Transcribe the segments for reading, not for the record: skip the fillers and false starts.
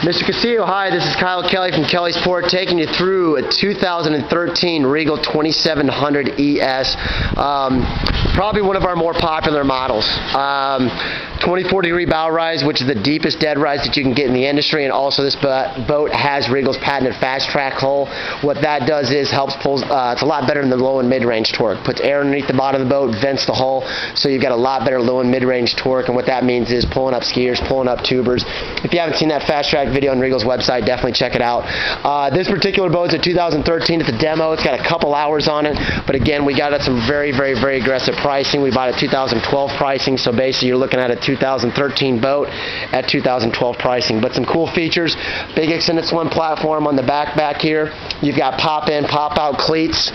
Mr. Castillo, hi, this is Kyle Kelly from Kelly's Port taking you through a 2013 Regal 2700 ES. Probably one of our more popular models. 24-degree bow rise, which is the deepest dead rise that you can get in the industry, and also this boat has Regal's patented fast track hull. What that does is helps pull, it's a lot better than the low and mid-range torque. Puts air underneath the bottom of the boat, vents the hull, so you've got a lot better low and mid-range torque, and what that means is pulling up skiers, pulling up tubers. If you haven't seen that fast track video on Regal's website, definitely check it out. This particular boat's a 2013. It's a demo. It's got a couple hours on it, but again, we got it some very, very, very aggressive pricing. We bought it 2012 pricing, so basically you're looking at a 2013 boat at 2012 pricing. But some cool features: big extended swim platform on the back here. You've got pop-in, pop-out cleats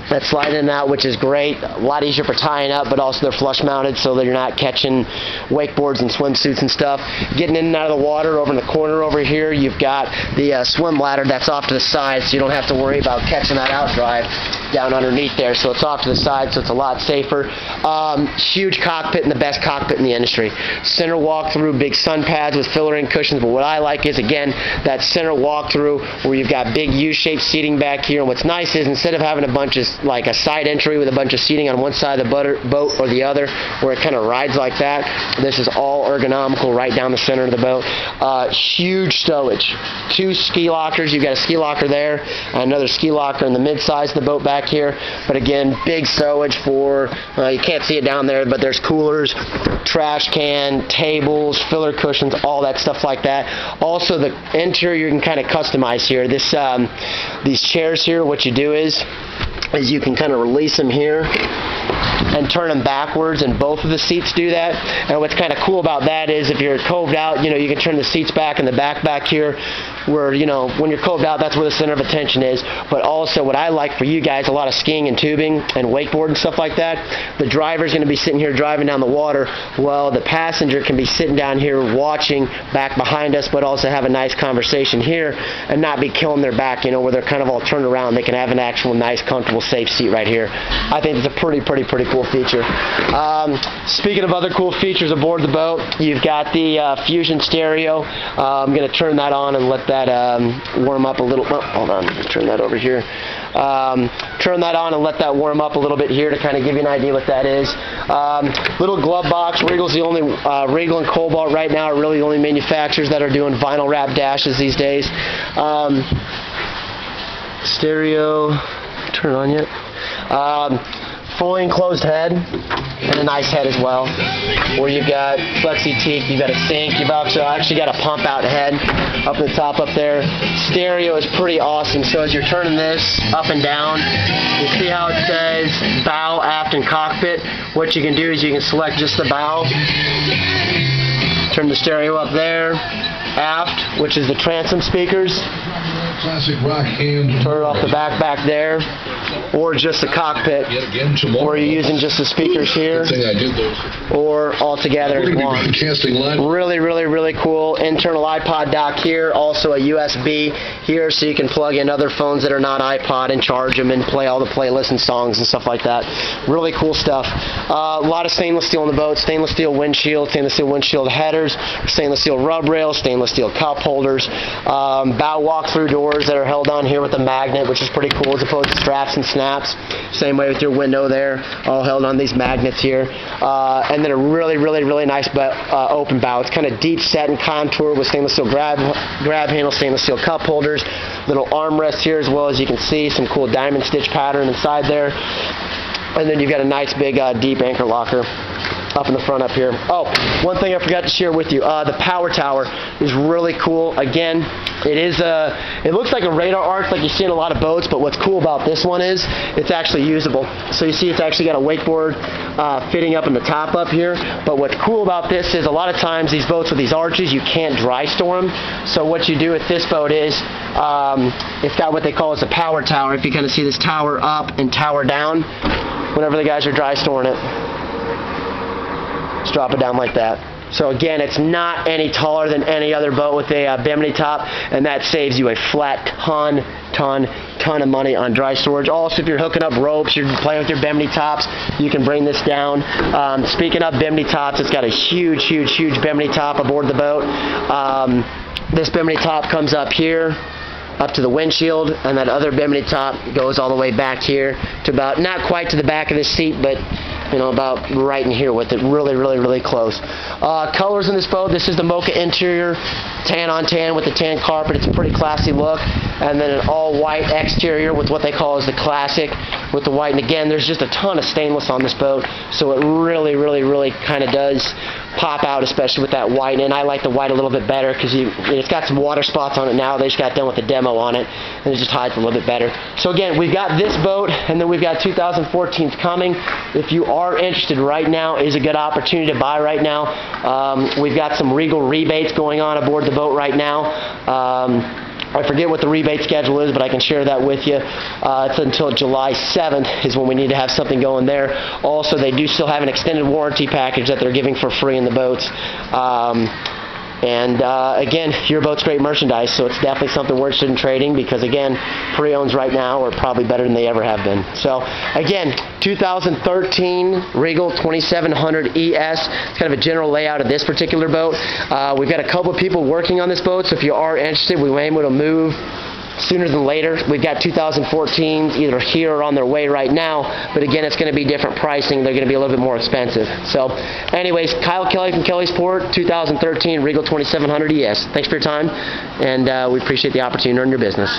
that slide in and out, which is great. A lot easier for tying up, but also they're flush mounted so that you're not catching wakeboards and swimsuits and stuff. Getting in and out of the water, over in the corner over here, you've got the swim ladder that's off to the side, so you don't have to worry about catching that outdrive down underneath there. So it's off to the side, so it's a lot safer. Huge cockpit, and the best cockpit in the industry. Center walk-through, big sun pads with filler-in cushions, but what I like is, again, that center walk-through where you've got big U-shaped seating back here, and what's nice is instead of having a bunch of like a side entry with a bunch of seating on one side of the boat or the other where it kind of rides like that, this is all ergonomical right down the center of the boat. Huge stowage. 2 ski lockers. You've got a ski locker there, another ski locker in the mid-size of the boat back here, but again, big stowage for, you can't see it down there, but there's coolers, trash can, tables, filler cushions, all that stuff like that. Also, the interior you can kind of customize here. These chairs here, what you do is you can kind of release them here and turn them backwards, and both of the seats do that. And what's kind of cool about that is if you're coved out, you can turn the seats back in the back here, where, when you're coved out, that's where the center of attention is. But also, what I like for you guys, a lot of skiing and tubing and wakeboard and stuff like that, the driver's going to be sitting here driving down the water. Well, the passenger can be sitting down here watching back behind us, but also have a nice conversation here and not be killing their back, where they're kind of all turned around. They can have an actual nice, comfortable, safe seat right here. I think it's a pretty cool feature. Speaking of other cool features aboard the boat, you've got the Fusion stereo. I'm going to turn that on and let that warm up a little. Oh, hold on, let's turn that over here. Turn that on and let that warm up a little bit here to kind of give you an idea what that is. Little glove box. Regal's the only, Regal and Cobalt right now are really the only manufacturers that are doing vinyl wrap dashes these days. Stereo, turn it on yet? Fully enclosed head, and a nice head as well, where you've got flexi teak, you've got a sink, you've also actually got a pump out head up in the top up there. Stereo is pretty awesome, so as you're turning this up and down, you see how it says bow, aft, and cockpit. What you can do is you can select just the bow, turn the stereo up there, aft, which is the transom speakers, classic rock hand. turn it off the back there, or just the cockpit, or you're using just the speakers here, or all together as one. Really cool. Internal iPod dock here, also a USB here, so you can plug in other phones that are not iPod and charge them and play all the playlists and songs and stuff like that. Really cool stuff. A lot of stainless steel on the boat, stainless steel windshield headers, stainless steel rub rails, stainless steel cup holders, bow walk-through doors that are held on here with a magnet, which is pretty cool as opposed to straps and snaps. Same way with your window there, all held on these magnets here. And then a really nice open bow. It's kind of deep set and contour with stainless steel grab handle, stainless steel cup holders, little armrest here, as well as you can see some cool diamond stitch pattern inside there. And then you've got a nice big deep anchor locker up in the front up here. Oh, one thing I forgot to share with you, the power tower is really cool. Again, it looks like a radar arch like you see in a lot of boats, but what's cool about this one is it's actually usable. So you see it's actually got a wakeboard fitting up in the top up here, but what's cool about this is a lot of times these boats with these arches, you can't dry store them. So what you do with this boat is it's got what they call as a power tower. If you kind of see this tower up and tower down, whenever the guys are dry storing it, just drop it down like that. So again, it's not any taller than any other boat with a bimini top, and that saves you a flat ton of money on dry storage. Also, if you're hooking up ropes, you're playing with your bimini tops, you can bring this down. Speaking of bimini tops, it's got a huge bimini top aboard the boat. this bimini top comes up here, up to the windshield, and that other bimini top goes all the way back here to about, not quite to the back of the seat, but about right in here with it, really close. Colors in this boat, this is the mocha interior, tan on tan with the tan carpet. It's a pretty classy look. And then an all white exterior with what they call as the classic with the white. And again, there's just a ton of stainless on this boat, so it really kind of does pop out, especially with that white. And I like the white a little bit better because it's got some water spots on it now. They just got done with the demo on it, and it just hides a little bit better. So again, we've got this boat, and then we've got 2014's coming. If you are interested right now, is a good opportunity to buy right now. We've got some Regal rebates going on aboard the boat right now. I forget what the rebate schedule is, but I can share that with you. It's until July 7th is when we need to have something going there. Also, they do still have an extended warranty package that they're giving for free in the boats. Again, your boat's great merchandise, so it's definitely something we're interested in trading because, again, pre-owns right now are probably better than they ever have been. So, again, 2013 Regal 2700 ES. It's kind of a general layout of this particular boat. We've got a couple of people working on this boat, so if you are interested, we may be able to move sooner than later. We've got 2014s either here or on their way right now, but again, it's going to be different pricing. They're going to be a little bit more expensive. So, anyways, Kyle Kelly from Kellysport, 2013 Regal 2700 ES. Thanks for your time, and we appreciate the opportunity to earn your business.